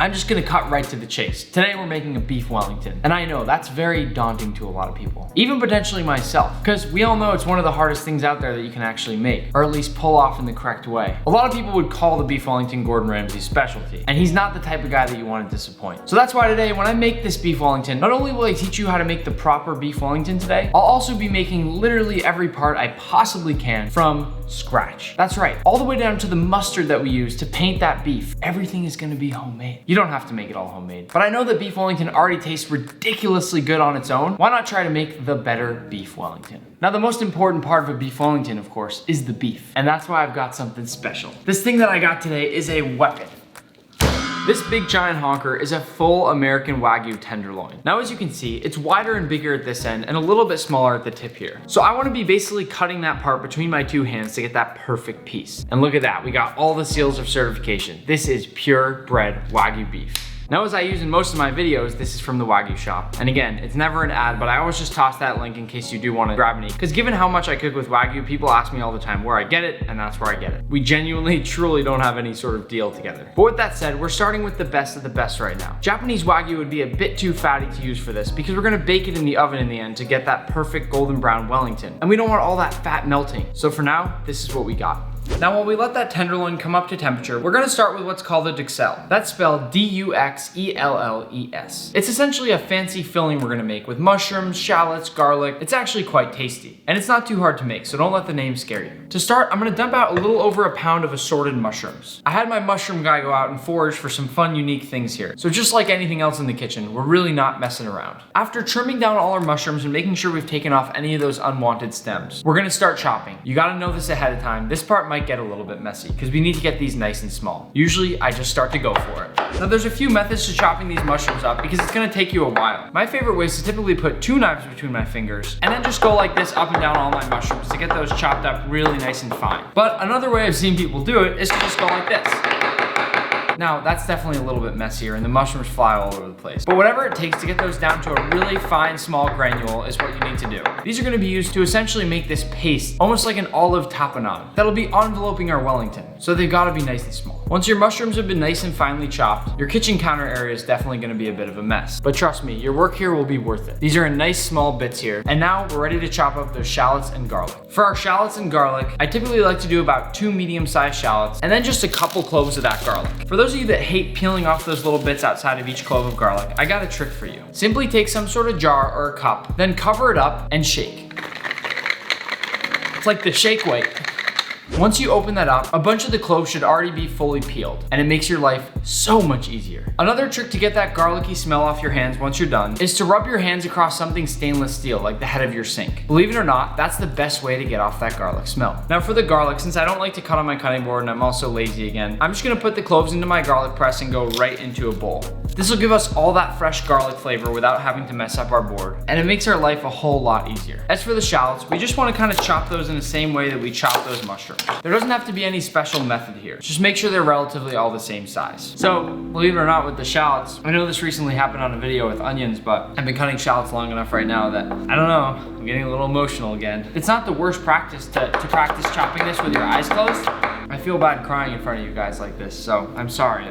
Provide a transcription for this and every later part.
I'm just gonna cut right to the chase. Today we're making a beef Wellington. And I know that's very daunting to a lot of people, even potentially myself, because we all know it's one of the hardest things out there that you can actually make, or at least pull off in the correct way. A lot of people would call the beef Wellington Gordon Ramsay's specialty, and he's not the type of guy that you want to disappoint. So that's why today, when I make this beef Wellington, not only will I teach you how to make the proper beef Wellington today, I'll also be making literally every part I possibly can from scratch. That's right, all the way down to the mustard that we use to paint that beef. Everything is gonna be homemade. You don't have to make it all homemade, but I know that beef Wellington already tastes ridiculously good on its own. Why not try to make the better beef Wellington? Now, the most important part of a beef Wellington, of course, is the beef, and that's why I've got something special. This thing that I got today is a weapon. This big giant honker is a full American Wagyu tenderloin. Now, as you can see, it's wider and bigger at this end and a little bit smaller at the tip here. So I want to be basically cutting that part between my two hands to get that perfect piece. And look at that, we got all the seals of certification. This is purebred Wagyu beef. Now, as I use in most of my videos, this is from the Wagyu shop. And again, it's never an ad, but I always just toss that link in case you do want to grab any. Because given how much I cook with Wagyu, people ask me all the time where I get it, and that's where I get it. We genuinely, truly don't have any sort of deal together. But with that said, we're starting with the best of the best right now. Japanese Wagyu would be a bit too fatty to use for this because we're gonna bake it in the oven in the end to get that perfect golden brown Wellington. And we don't want all that fat melting. So for now, this is what we got. Now, while we let that tenderloin come up to temperature, we're gonna start with what's called a duxelle. That's spelled D-U-X-E-L-L-E-S. It's essentially a fancy filling we're gonna make with mushrooms, shallots, garlic. It's actually quite tasty, and it's not too hard to make, so don't let the name scare you. To start, I'm gonna dump out a little over a pound of assorted mushrooms. I had my mushroom guy go out and forage for some fun, unique things here. So just like anything else in the kitchen, we're really not messing around. After trimming down all our mushrooms and making sure we've taken off any of those unwanted stems, we're gonna start chopping. You gotta know this ahead of time. This part might get a little bit messy because we need to get these nice and small. Usually I just start to go for it. Now, there's a few methods to chopping these mushrooms up because it's gonna take you a while. My favorite way is to typically put 2 knives between my fingers and then just go like this up and down all my mushrooms to get those chopped up really nice and fine. But another way I've seen people do it is to just go like this. Now, that's definitely a little bit messier and the mushrooms fly all over the place. But whatever it takes to get those down to a really fine, small granule is what you need to do. These are gonna be used to essentially make this paste, almost like an olive tapenade, that'll be enveloping our Wellington. So they've gotta be nice and small. Once your mushrooms have been nice and finely chopped, your kitchen counter area is definitely gonna be a bit of a mess. But trust me, your work here will be worth it. These are in nice small bits here. And now we're ready to chop up those shallots and garlic. For our shallots and garlic, I typically like to do about 2 medium-sized shallots and then just a couple cloves of that garlic. For those of you that hate peeling off those little bits outside of each clove of garlic, I got a trick for you. Simply take some sort of jar or a cup, then cover it up and shake. It's like the shake weight. Once you open that up, a bunch of the cloves should already be fully peeled, and it makes your life so much easier. Another trick to get that garlicky smell off your hands once you're done is to rub your hands across something stainless steel, like the head of your sink. Believe it or not, that's the best way to get off that garlic smell. Now, for the garlic, since I don't like to cut on my cutting board and I'm also lazy again, I'm just gonna put the cloves into my garlic press and go right into a bowl. This will give us all that fresh garlic flavor without having to mess up our board, and it makes our life a whole lot easier. As for the shallots, we just wanna kinda chop those in the same way that we chop those mushrooms. There doesn't have to be any special method here. Just make sure they're relatively all the same size. So, believe it or not, with the shallots, I know this recently happened on a video with onions, but I've been cutting shallots long enough right now that, I don't know, I'm getting a little emotional again. It's not the worst practice to practice chopping this with your eyes closed. I feel bad crying in front of you guys like this, so I'm sorry,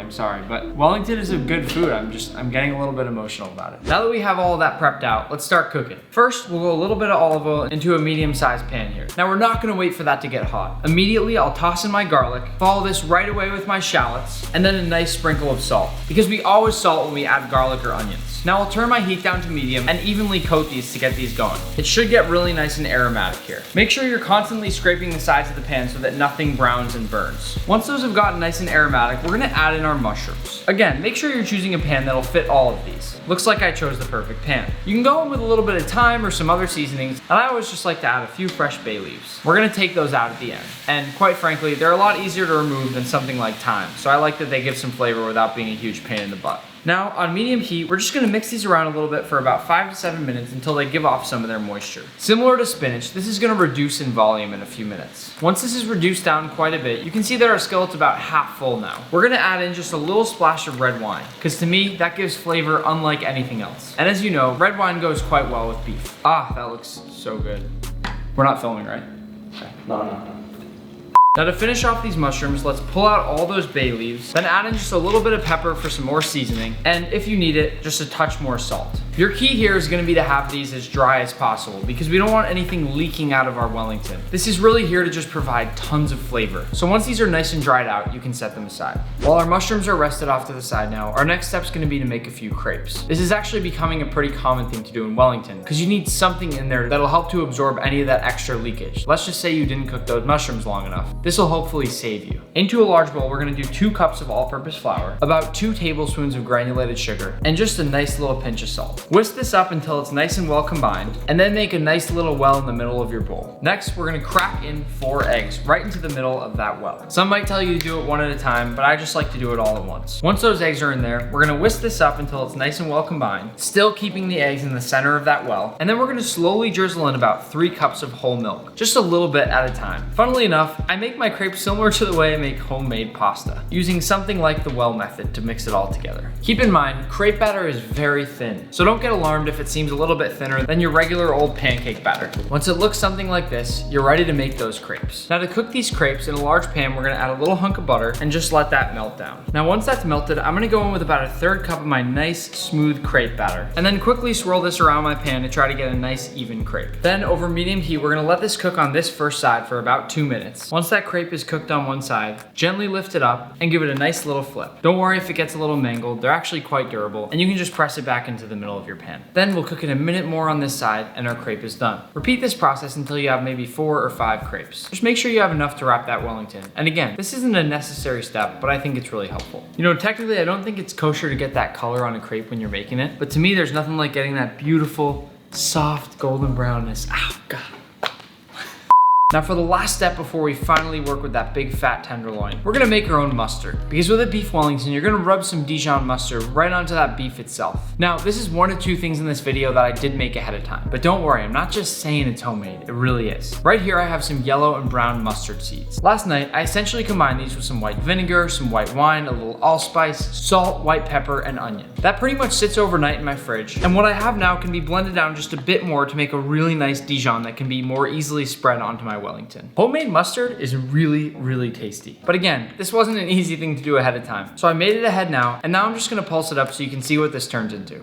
but Wellington is a good food. I'm getting a little bit emotional about it. Now that we have all of that prepped out, let's start cooking. First, we'll go a little bit of olive oil into a medium-sized pan here. Now, we're not gonna wait for that to get hot. Immediately, I'll toss in my garlic, follow this right away with my shallots, and then a nice sprinkle of salt, because we always salt when we add garlic or onions. Now I'll turn my heat down to medium and evenly coat these to get these going. It should get really nice and aromatic here. Make sure you're constantly scraping the sides of the pan so that nothing browns and burns. Once those have gotten nice and aromatic, we're gonna add in our mushrooms. Again, make sure you're choosing a pan that'll fit all of these. Looks like I chose the perfect pan. You can go in with a little bit of thyme or some other seasonings, and I always just like to add a few fresh bay leaves. We're gonna take those out at the end. And quite frankly, they're a lot easier to remove than something like thyme, so I like that they give some flavor without being a huge pain in the butt. Now, on medium heat, we're just gonna mix these around a little bit for about 5 to 7 minutes until they give off some of their moisture. Similar to spinach, this is gonna reduce in volume in a few minutes. Once this is reduced down quite a bit, you can see that our skillet's about half full now. We're gonna add in just a little splash of red wine, because to me, that gives flavor unlike anything else. And as you know, red wine goes quite well with beef. Ah, that looks so good. We're not filming, right? Okay. No. Now to finish off these mushrooms, let's pull out all those bay leaves, then add in just a little bit of pepper for some more seasoning, and if you need it, just a touch more salt. Your key here is gonna be to have these as dry as possible because we don't want anything leaking out of our Wellington. This is really here to just provide tons of flavor. So once these are nice and dried out, you can set them aside. While our mushrooms are rested off to the side now, our next step is gonna be to make a few crepes. This is actually becoming a pretty common thing to do in Wellington because you need something in there that'll help to absorb any of that extra leakage. Let's just say you didn't cook those mushrooms long enough. This will hopefully save you. Into a large bowl, we're gonna do 2 cups of all-purpose flour, about 2 tablespoons of granulated sugar, and just a nice little pinch of salt. Whisk this up until it's nice and well combined, and then make a nice little well in the middle of your bowl. Next, we're gonna crack in 4 eggs right into the middle of that well. Some might tell you to do it one at a time, but I just like to do it all at once. Once those eggs are in there, we're gonna whisk this up until it's nice and well combined, still keeping the eggs in the center of that well, and then we're gonna slowly drizzle in about 3 cups of whole milk, just a little bit at a time. Funnily enough, I make my crepes similar to the way I make homemade pasta, using something like the well method to mix it all together. Keep in mind, crepe batter is very thin, so don't get alarmed if it seems a little bit thinner than your regular old pancake batter. Once it looks something like this, you're ready to make those crepes. Now to cook these crepes in a large pan, we're gonna add a little hunk of butter and just let that melt down. Now once that's melted, I'm gonna go in with about a 1/3 cup of my nice smooth crepe batter, and then quickly swirl this around my pan to try to get a nice even crepe. Then over medium heat, we're gonna let this cook on this first side for about 2 minutes. Once that crepe is cooked on one side, gently lift it up and give it a nice little flip. Don't worry if it gets a little mangled, they're actually quite durable, and you can just press it back into the middle of your pan. Then we'll cook it a minute more on this side and our crepe is done. Repeat this process until you have maybe 4 or 5 crepes. Just make sure you have enough to wrap that Wellington. And again, this isn't a necessary step, but I think it's really helpful. You know, technically I don't think it's kosher to get that color on a crepe when you're making it, but to me there's nothing like getting that beautiful, soft golden brownness. Ow, God. Now for the last step before we finally work with that big fat tenderloin, we're gonna make our own mustard. Because with a beef Wellington, you're gonna rub some Dijon mustard right onto that beef itself. Now, this is 1 of 2 things in this video that I did make ahead of time. But don't worry, I'm not just saying it's homemade, it really is. Right here I have some yellow and brown mustard seeds. Last night, I essentially combined these with some white vinegar, some white wine, a little allspice, salt, white pepper, and onion. That pretty much sits overnight in my fridge, and what I have now can be blended down just a bit more to make a really nice Dijon that can be more easily spread onto my Wellington. Homemade mustard is really, really tasty. But again, this wasn't an easy thing to do ahead of time. So I made it ahead now, and now I'm just gonna pulse it up so you can see what this turns into.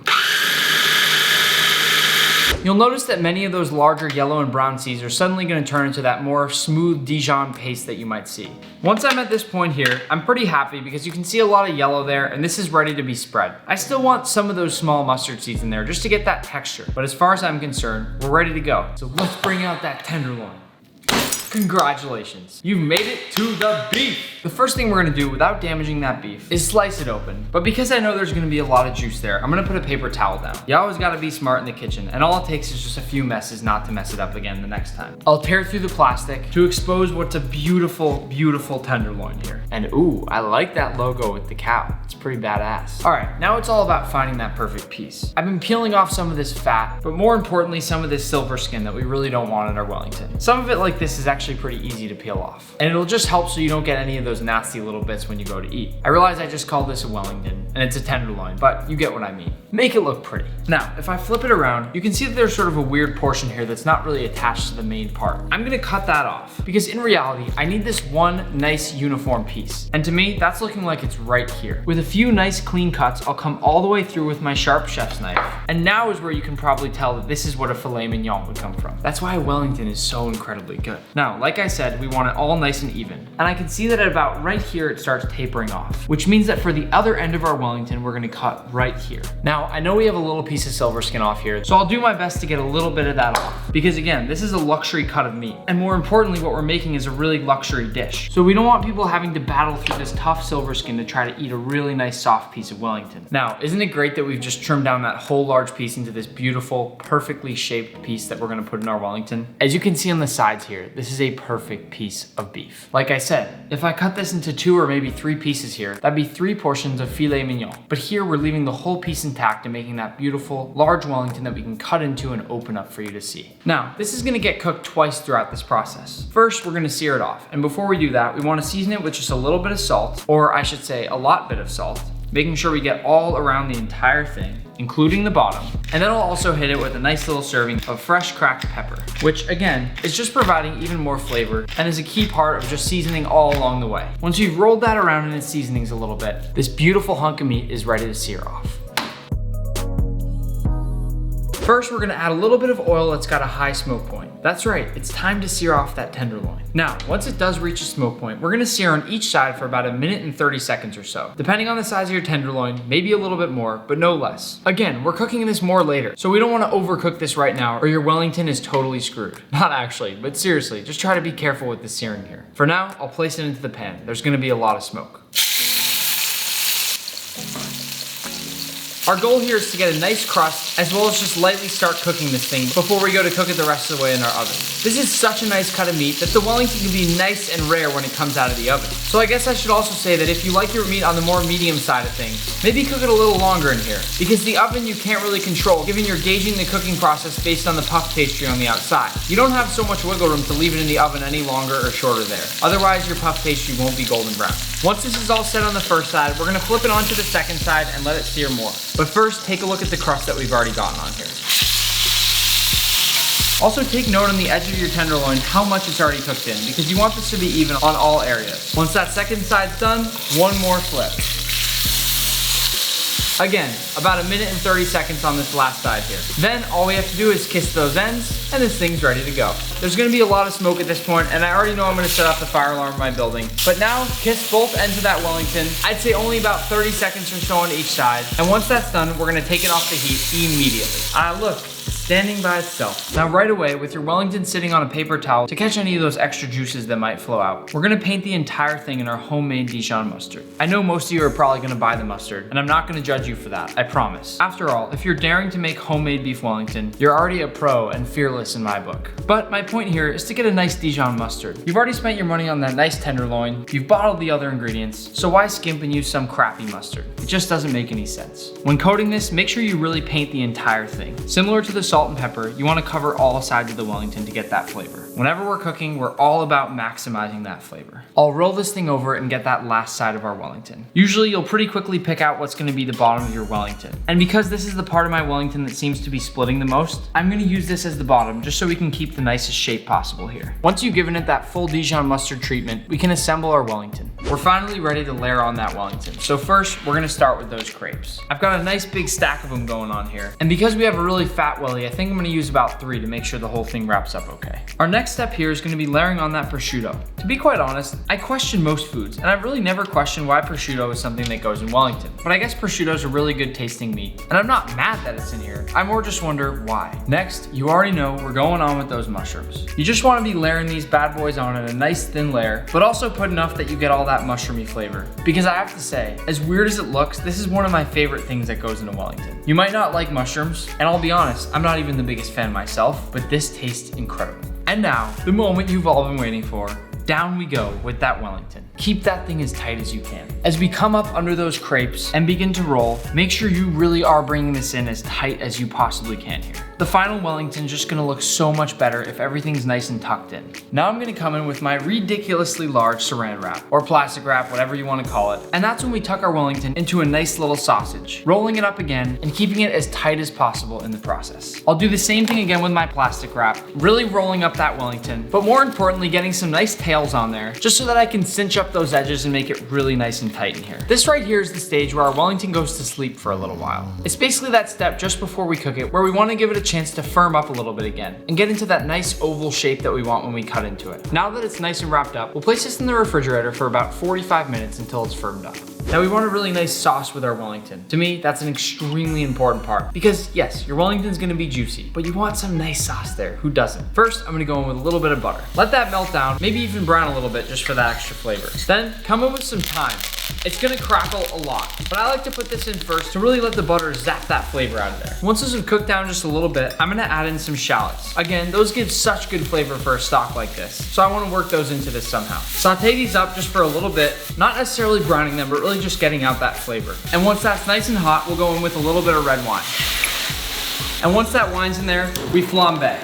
You'll notice that many of those larger yellow and brown seeds are suddenly gonna turn into that more smooth Dijon paste that you might see. Once I'm at this point here, I'm pretty happy because you can see a lot of yellow there and this is ready to be spread. I still want some of those small mustard seeds in there just to get that texture. But as far as I'm concerned, we're ready to go. So let's bring out that tenderloin. Congratulations, you've made it to the beef. The first thing we're gonna do without damaging that beef is slice it open. But because I know there's gonna be a lot of juice there, I'm gonna put a paper towel down. You always gotta be smart in the kitchen, and all it takes is just a few messes not to mess it up again the next time. I'll tear through the plastic to expose what's a beautiful, beautiful tenderloin here. And ooh, I like that logo with the cow. It's pretty badass. All right, now it's all about finding that perfect piece. I've been peeling off some of this fat, but more importantly, some of this silver skin that we really don't want in our Wellington. Some of it like this is actually pretty easy to peel off. And it'll just help so you don't get any of those nasty little bits when you go to eat. I realize I just called this a Wellington, and it's a tenderloin, but you get what I mean. Make it look pretty. Now, if I flip it around, you can see that there's sort of a weird portion here that's not really attached to the main part. I'm gonna cut that off, because in reality, I need this one nice uniform piece. And to me, that's looking like it's right here. With a few nice clean cuts, I'll come all the way through with my sharp chef's knife. And now is where you can probably tell that this is what a filet mignon would come from. That's why a Wellington is so incredibly good. Now, like I said, we want it all nice and even. And I can see that at about right here, it starts tapering off, which means that for the other end of our Wellington, we're gonna cut right here. Now, I know we have a little piece of silver skin off here, so I'll do my best to get a little bit of that off. Because again, this is a luxury cut of meat. And more importantly, what we're making is a really luxury dish. So we don't want people having to battle through this tough silver skin to try to eat a really nice soft piece of Wellington. Now, isn't it great that we've just trimmed down that whole large piece into this beautiful, perfectly shaped piece that we're gonna put in our Wellington? As you can see on the sides here, this is a perfect piece of beef. Like I said, if I cut this into 2 or maybe 3 pieces here, that'd be 3 portions of filet mignon. But here we're leaving the whole piece intact and making that beautiful, large Wellington that we can cut into and open up for you to see. Now, this is gonna get cooked twice throughout this process. First, we're gonna sear it off. And before we do that, we wanna season it with just a little bit of salt, or I should say a lot bit of salt, making sure we get all around the entire thing, including the bottom. And then I'll also hit it with a nice little serving of fresh cracked pepper, which again, is just providing even more flavor and is a key part of just seasoning all along the way. Once you've rolled that around in its seasonings a little bit, this beautiful hunk of meat is ready to sear off. First, we're gonna add a little bit of oil that's got a high smoke point. That's right, it's time to sear off that tenderloin. Now, once it does reach a smoke point, we're gonna sear on each side for about 1 minute and 30 seconds or so. Depending on the size of your tenderloin, maybe a little bit more, but no less. Again, we're cooking this more later, so we don't wanna overcook this right now or your Wellington is totally screwed. Not actually, but seriously, just try to be careful with the searing here. For now, I'll place it into the pan. There's gonna be a lot of smoke. Our goal here is to get a nice crust, as well as just lightly start cooking this thing before we go to cook it the rest of the way in our oven. This is such a nice cut of meat that the Wellington can be nice and rare when it comes out of the oven. So I guess I should also say that if you like your meat on the more medium side of things, maybe cook it a little longer in here, because the oven you can't really control, given you're gauging the cooking process based on the puff pastry on the outside. You don't have so much wiggle room to leave it in the oven any longer or shorter there. Otherwise, your puff pastry won't be golden brown. Once this is all set on the first side, we're gonna flip it onto the second side and let it sear more. But first, take a look at the crust that we've already gotten on here. Also take note on the edge of your tenderloin how much it's already cooked in, because you want this to be even on all areas. Once that second side's done, one more flip. Again, about 1 minute and 30 seconds on this last side here. Then all we have to do is kiss those ends and this thing's ready to go. There's gonna be a lot of smoke at this point, and I already know I'm gonna set off the fire alarm in my building. But now, kiss both ends of that Wellington. I'd say only about 30 seconds or so on each side. And once that's done, we're gonna take it off the heat immediately. Look, standing by itself. Now right away, with your Wellington sitting on a paper towel to catch any of those extra juices that might flow out, we're gonna paint the entire thing in our homemade Dijon mustard. I know most of you are probably gonna buy the mustard, and I'm not gonna judge you for that, I promise. After all, if you're daring to make homemade beef Wellington, you're already a pro and fearless in my book. But my point here is to get a nice Dijon mustard. You've already spent your money on that nice tenderloin, you've bottled the other ingredients, so why skimp and use some crappy mustard? It just doesn't make any sense. When coating this, make sure you really paint the entire thing. Similar to the salt and pepper, you want to cover all sides of the Wellington to get that flavor. Whenever we're cooking, we're all about maximizing that flavor. I'll roll this thing over and get that last side of our Wellington. Usually you'll pretty quickly pick out what's going to be the bottom of your Wellington. And because this is the part of my Wellington that seems to be splitting the most, I'm going to use this as the bottom just so we can keep the nicest shape possible here. Once you've given it that full Dijon mustard treatment, we can assemble our Wellington. We're finally ready to layer on that Wellington. So first, we're going to start with those crepes. I've got a nice big stack of them going on here. And because we have a really fat welly, I think I'm going to use about 3 to make sure the whole thing wraps up okay. Our next step here is going to be layering on that prosciutto. To be quite honest, I question most foods, and I've really never questioned why prosciutto is something that goes in Wellington. But I guess prosciutto is a really good tasting meat, and I'm not mad that it's in here. I more just wonder why. Next, you already know we're going on with those mushrooms. You just want to be layering these bad boys on in a nice thin layer, but also put enough that you get all that mushroomy flavor. Because I have to say, as weird as it looks, this is one of my favorite things that goes into Wellington. You might not like mushrooms, and I'll be honest, I'm not even the biggest fan myself, but this tastes incredible. And now, the moment you've all been waiting for. Down we go with that Wellington. Keep that thing as tight as you can. As we come up under those crepes and begin to roll, make sure you really are bringing this in as tight as you possibly can here. The final Wellington's just gonna look so much better if everything's nice and tucked in. Now I'm gonna come in with my ridiculously large saran wrap, or plastic wrap, whatever you wanna call it. And that's when we tuck our Wellington into a nice little sausage, rolling it up again and keeping it as tight as possible in the process. I'll do the same thing again with my plastic wrap, really rolling up that Wellington, but more importantly, getting some nice tails on there, just so that I can cinch up those edges and make it really nice and tight in here. This right here is the stage where our Wellington goes to sleep for a little while. It's basically that step just before we cook it, where we want to give it a chance to firm up a little bit again, and get into that nice oval shape that we want when we cut into it. Now that it's nice and wrapped up, we'll place this in the refrigerator for about 45 minutes until it's firmed up. Now we want a really nice sauce with our Wellington. To me, that's an extremely important part, because yes, your Wellington's gonna be juicy, but you want some nice sauce there. Who doesn't? First, I'm gonna go in with a little bit of butter. Let that melt down, maybe even brown a little bit just for that extra flavor. Then come in with some thyme. It's gonna crackle a lot, but I like to put this in first to really let the butter zap that flavor out of there. Once those have cooked down just a little bit, I'm gonna add in some shallots. Again, those give such good flavor for a stock like this, so I wanna work those into this somehow. Saute these up just for a little bit, not necessarily browning them, but really just getting out that flavor. And once that's nice and hot, we'll go in with a little bit of red wine. And once that wine's in there, we flambe.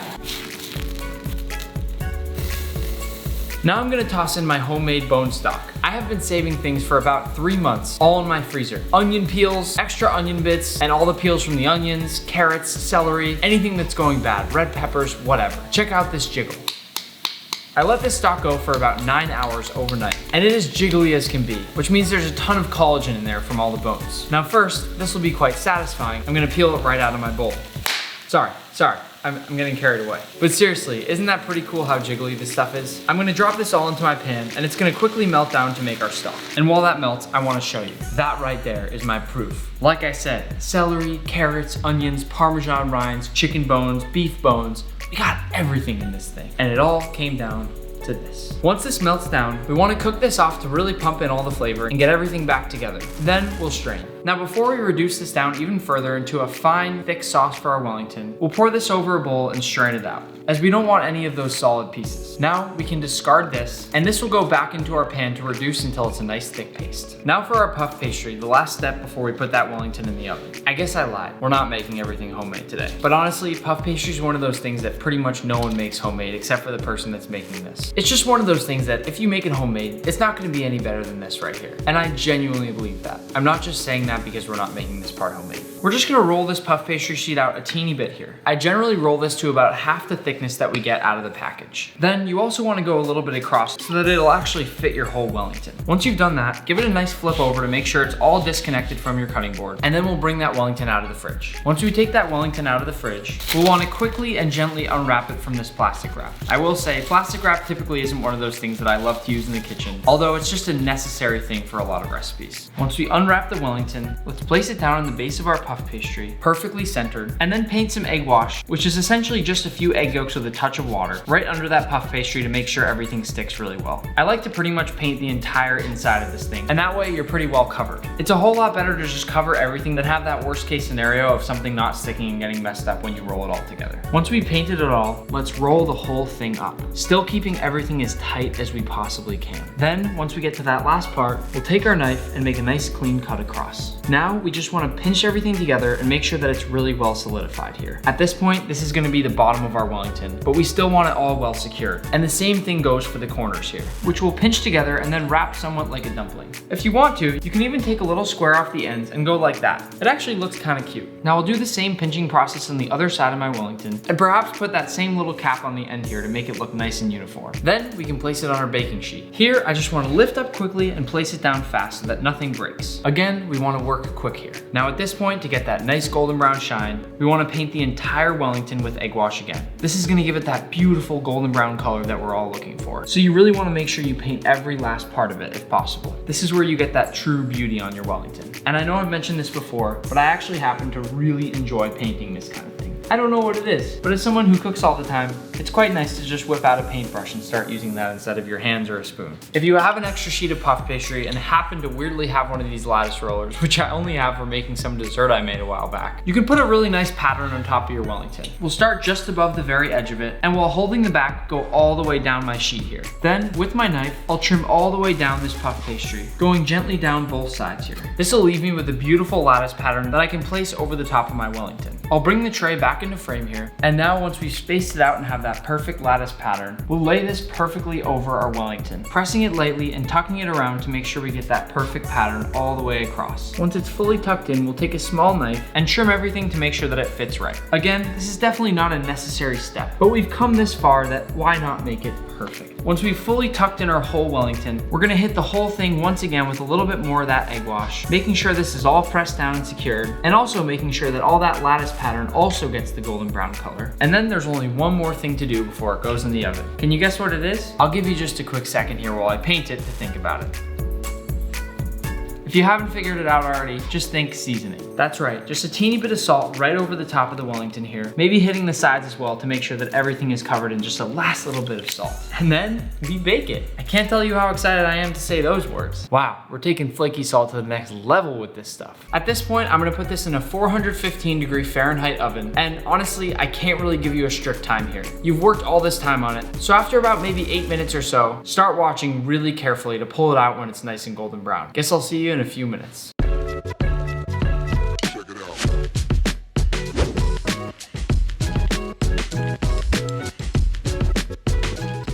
Now I'm gonna toss in my homemade bone stock. I have been saving things for about 3 months, all in my freezer. Onion peels, extra onion bits, and all the peels from the onions, carrots, celery, anything that's going bad, red peppers, whatever. Check out this jiggle. I let this stock go for about 9 hours overnight, and it is jiggly as can be, which means there's a ton of collagen in there from all the bones. Now first, this will be quite satisfying. I'm gonna peel it right out of my bowl. Sorry, I'm getting carried away. But seriously, isn't that pretty cool how jiggly this stuff is? I'm gonna drop this all into my pan, and it's gonna quickly melt down to make our stock. And while that melts, I wanna show you. That right there is my proof. Like I said, celery, carrots, onions, Parmesan rinds, chicken bones, beef bones, we got everything in this thing. And it all came down to this. Once this melts down, we want to cook this off to really pump in all the flavor and get everything back together. Then we'll strain. Now before we reduce this down even further into a fine, thick sauce for our Wellington, we'll pour this over a bowl and strain it out, as we don't want any of those solid pieces. Now we can discard this, and this will go back into our pan to reduce until it's a nice thick paste. Now for our puff pastry, the last step before we put that Wellington in the oven. I guess I lied, we're not making everything homemade today. But honestly, puff pastry is one of those things that pretty much no one makes homemade except for the person that's making this. It's just one of those things that if you make it homemade, it's not gonna be any better than this right here. And I genuinely believe that. I'm not just saying that because we're not making this part homemade. We're just gonna roll this puff pastry sheet out a teeny bit here. I generally roll this to about half the thickness that we get out of the package. Then you also wanna go a little bit across so that it'll actually fit your whole Wellington. Once you've done that, give it a nice flip over to make sure it's all disconnected from your cutting board, and then we'll bring that Wellington out of the fridge. Once we take that Wellington out of the fridge, we'll wanna quickly and gently unwrap it from this plastic wrap. I will say, plastic wrap typically isn't one of those things that I love to use in the kitchen, although it's just a necessary thing for a lot of recipes. Once we unwrap the Wellington, let's place it down on the base of our puff pastry, perfectly centered, and then paint some egg wash, which is essentially just a few egg yolks with a touch of water, right under that puff pastry to make sure everything sticks really well. I like to pretty much paint the entire inside of this thing, and that way you're pretty well covered. It's a whole lot better to just cover everything than have that worst case scenario of something not sticking and getting messed up when you roll it all together. Once we painted it all, let's roll the whole thing up, still keeping everything as tight as we possibly can. Then, once we get to that last part, we'll take our knife and make a nice clean cut across. Now, we just want to pinch everything together and make sure that it's really well solidified here. At this point, this is going to be the bottom of our Wellington, but we still want it all well secured. And the same thing goes for the corners here, which we'll pinch together and then wrap somewhat like a dumpling. If you want to, you can even take a little square off the ends and go like that. It actually looks kind of cute. Now I'll do the same pinching process on the other side of my Wellington, and perhaps put that same little cap on the end here to make it look nice and uniform. Then we can place it on our baking sheet. Here, I just want to lift up quickly and place it down fast so that nothing breaks. Again, we want to work quick here. Now at this point, to get that nice golden brown shine, we want to paint the entire Wellington with egg wash again. This is going to give it that beautiful golden brown color that we're all looking for. So you really want to make sure you paint every last part of it if possible. This is where you get that true beauty on your Wellington. And I know I've mentioned this before, but I actually happen to really enjoy painting this kind of thing. I don't know what it is, but as someone who cooks all the time, it's quite nice to just whip out a paintbrush and start using that instead of your hands or a spoon. If you have an extra sheet of puff pastry and happen to weirdly have one of these lattice rollers, which I only have for making some dessert I made a while back, you can put a really nice pattern on top of your Wellington. We'll start just above the very edge of it, and while holding the back, go all the way down my sheet here. Then, with my knife, I'll trim all the way down this puff pastry, going gently down both sides here. This will leave me with a beautiful lattice pattern that I can place over the top of my Wellington. I'll bring the tray back into frame here, and now once we've spaced it out and have that perfect lattice pattern, we'll lay this perfectly over our Wellington, pressing it lightly and tucking it around to make sure we get that perfect pattern all the way across. Once it's fully tucked in, we'll take a small knife and trim everything to make sure that it fits right. Again, this is definitely not a necessary step, but we've come this far that why not make it perfect? Once we've fully tucked in our whole Wellington, we're gonna hit the whole thing once again with a little bit more of that egg wash, making sure this is all pressed down and secured, and also making sure that all that lattice pattern also gets the golden brown color. And then there's only one more thing to do before it goes in the oven. Can you guess what it is? I'll give you just a quick second here while I paint it to think about it. If you haven't figured it out already, just think seasoning. That's right, just a teeny bit of salt right over the top of the Wellington here, maybe hitting the sides as well to make sure that everything is covered in just a last little bit of salt. And then we bake it. I can't tell you how excited I am to say those words. Wow, we're taking flaky salt to the next level with this stuff. At this point, I'm gonna put this in a 415-degree Fahrenheit oven, and honestly, I can't really give you a strict time here. You've worked all this time on it, so after about maybe 8 minutes or so, start watching really carefully to pull it out when it's nice and golden brown. Guess I'll see you in a few minutes.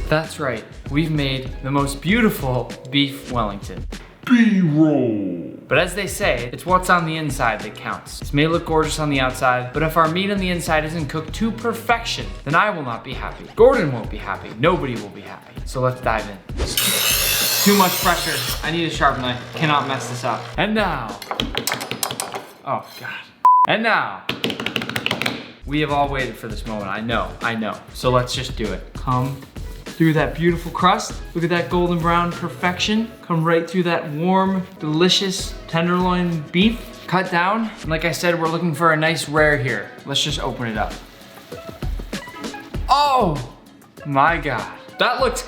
That's right, we've made the most beautiful beef Wellington. B-roll. But as they say, it's what's on the inside that counts. This may look gorgeous on the outside, but if our meat on the inside isn't cooked to perfection, then I will not be happy. Gordon won't be happy. Nobody will be happy. So let's dive in. Too much pressure. I need a sharp knife. Cannot mess this up. And now, oh God. And now, we have all waited for this moment. I know. So let's just do it. Come through that beautiful crust. Look at that golden brown perfection. Come right through that warm, delicious tenderloin beef. Cut down. And like I said, we're looking for a nice rare here. Let's just open it up. Oh my God. That looks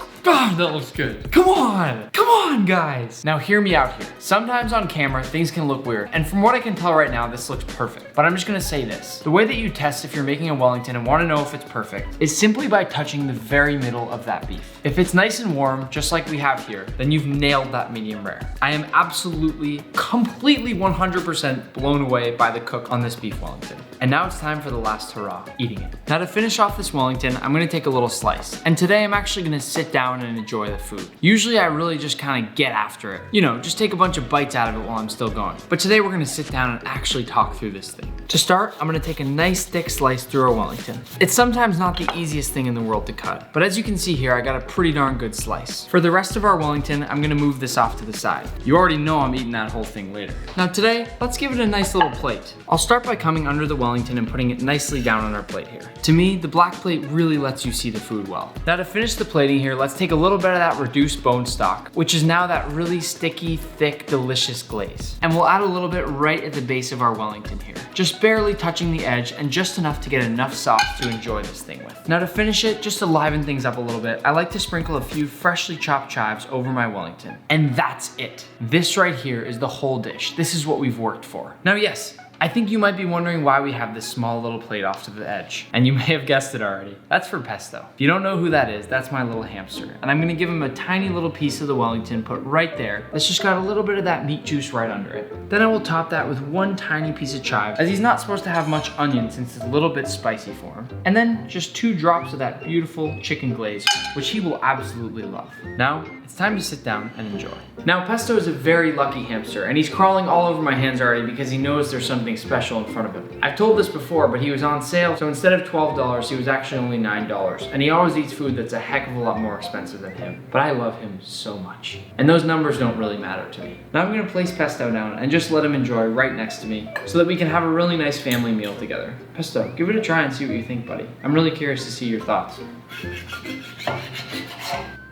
good. Come on, guys. Now hear me out here. Sometimes on camera, things can look weird. And from what I can tell right now, this looks perfect. But I'm just gonna say this. The way that you test if you're making a Wellington and wanna know if it's perfect is simply by touching the very middle of that beef. If it's nice and warm, just like we have here, then you've nailed that medium rare. I am absolutely, completely 100% blown away by the cook on this beef Wellington. And now it's time for the last hurrah, eating it. Now to finish off this Wellington, I'm gonna take a little slice. And today I'm actually gonna sit down and enjoy the food. Usually I really just kind of get after it. You know, just take a bunch of bites out of it while I'm still going. But today we're gonna sit down and actually talk through this thing. To start, I'm gonna take a nice thick slice through our Wellington. It's sometimes not the easiest thing in the world to cut, but as you can see here, I got a pretty darn good slice. For the rest of our Wellington, I'm gonna move this off to the side. You already know I'm eating that whole thing later. Now today, let's give it a nice little plate. I'll start by coming under the Wellington and putting it nicely down on our plate here. To me, the black plate really lets you see the food well. Now to finish the plating here, let's take a little bit of that reduced bone stock, which is now that really sticky, thick, delicious glaze. And we'll add a little bit right at the base of our Wellington here. Just barely touching the edge and just enough to get enough sauce to enjoy this thing with. Now to finish it, just to liven things up a little bit, I like to sprinkle a few freshly chopped chives over my Wellington. And that's it. This right here is the whole dish. This is what we've worked for. Now yes, I think you might be wondering why we have this small little plate off to the edge. And you may have guessed it already. That's for Pesto. If you don't know who that is, that's my little hamster. And I'm gonna give him a tiny little piece of the Wellington put right there. That's just got a little bit of that meat juice right under it. Then I will top that with one tiny piece of chive, as he's not supposed to have much onion since it's a little bit spicy for him. And then just 2 drops of that beautiful chicken glaze, which he will absolutely love. Now, it's time to sit down and enjoy. Now, Pesto is a very lucky hamster, and he's crawling all over my hands already because he knows there's something special in front of him. I've told this before, but he was on sale, so instead of $12, he was actually only $9. And he always eats food that's a heck of a lot more expensive than him. But I love him so much. And those numbers don't really matter to me. Now I'm gonna place Pesto down and just let him enjoy right next to me so that we can have a really nice family meal together. Pesto, give it a try and see what you think, buddy. I'm really curious to see your thoughts.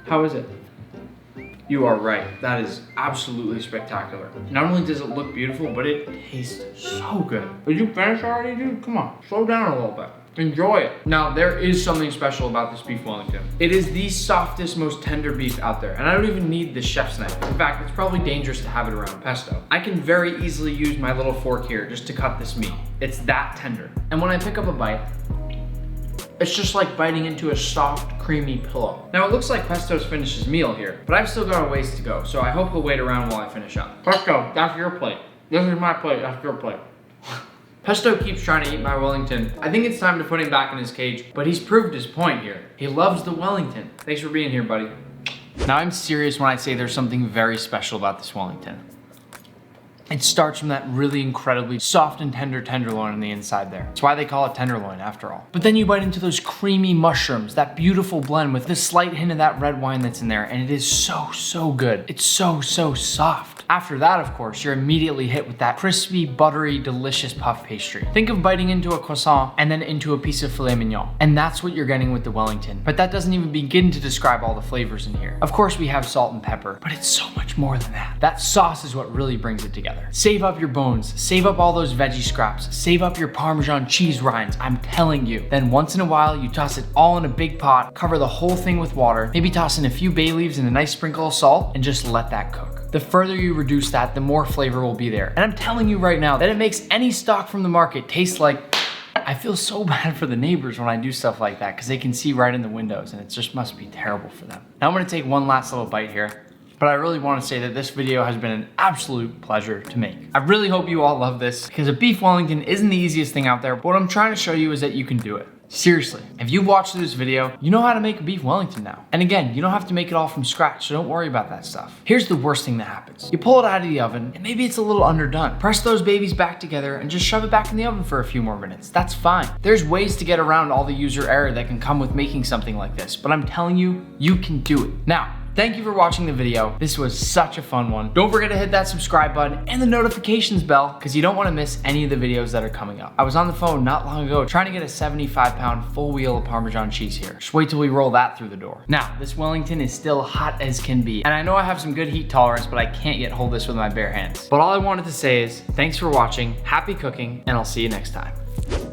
How is it? You are right. That is absolutely spectacular. Not only does it look beautiful, but it tastes so good. Did you finish already, dude? Come on, slow down a little bit. Enjoy it. Now, there is something special about this beef Wellington. It is the softest, most tender beef out there, and I don't even need the chef's knife. In fact, it's probably dangerous to have it around Pesto. I can very easily use my little fork here just to cut this meat. It's that tender. And when I pick up a bite, it's just like biting into a soft, creamy pillow. Now it looks like Pesto's finished his meal here, but I've still got a ways to go, so I hope he'll wait around while I finish up. Pesto, that's your plate. This is my plate, that's your plate. Pesto keeps trying to eat my Wellington. I think it's time to put him back in his cage, but he's proved his point here. He loves the Wellington. Thanks for being here, buddy. Now I'm serious when I say there's something very special about this Wellington. It starts from that really incredibly soft and tender tenderloin on the inside there. That's why they call it tenderloin after all. But then you bite into those creamy mushrooms, that beautiful blend with the slight hint of that red wine that's in there, and it is so, so good. It's so, so soft. After that, of course, you're immediately hit with that crispy, buttery, delicious puff pastry. Think of biting into a croissant and then into a piece of filet mignon. And that's what you're getting with the Wellington. But that doesn't even begin to describe all the flavors in here. Of course, we have salt and pepper, but it's so much more than that. That sauce is what really brings it together. Save up your bones, save up all those veggie scraps, save up your Parmesan cheese rinds, I'm telling you. Then once in a while, you toss it all in a big pot, cover the whole thing with water, maybe toss in a few bay leaves and a nice sprinkle of salt, and just let that cook. The further you reduce that, the more flavor will be there. And I'm telling you right now that it makes any stock from the market taste like, I feel so bad for the neighbors when I do stuff like that because they can see right in the windows and it just must be terrible for them. Now I'm gonna take one last little bite here. But I really want to say that this video has been an absolute pleasure to make. I really hope you all love this because a beef Wellington isn't the easiest thing out there, but what I'm trying to show you is that you can do it. Seriously, if you've watched this video, you know how to make a beef Wellington now. And again, you don't have to make it all from scratch, so don't worry about that stuff. Here's the worst thing that happens. You pull it out of the oven, and maybe it's a little underdone. Press those babies back together and just shove it back in the oven for a few more minutes. That's fine. There's ways to get around all the user error that can come with making something like this, but I'm telling you, you can do it. Now, thank you for watching the video. This was such a fun one. Don't forget to hit that subscribe button and the notifications bell because you don't want to miss any of the videos that are coming up. I was on the phone not long ago trying to get a 75-pound full wheel of Parmesan cheese here. Just wait till we roll that through the door. Now, this Wellington is still hot as can be. And I know I have some good heat tolerance, but I can't yet hold this with my bare hands. But all I wanted to say is thanks for watching, happy cooking, and I'll see you next time.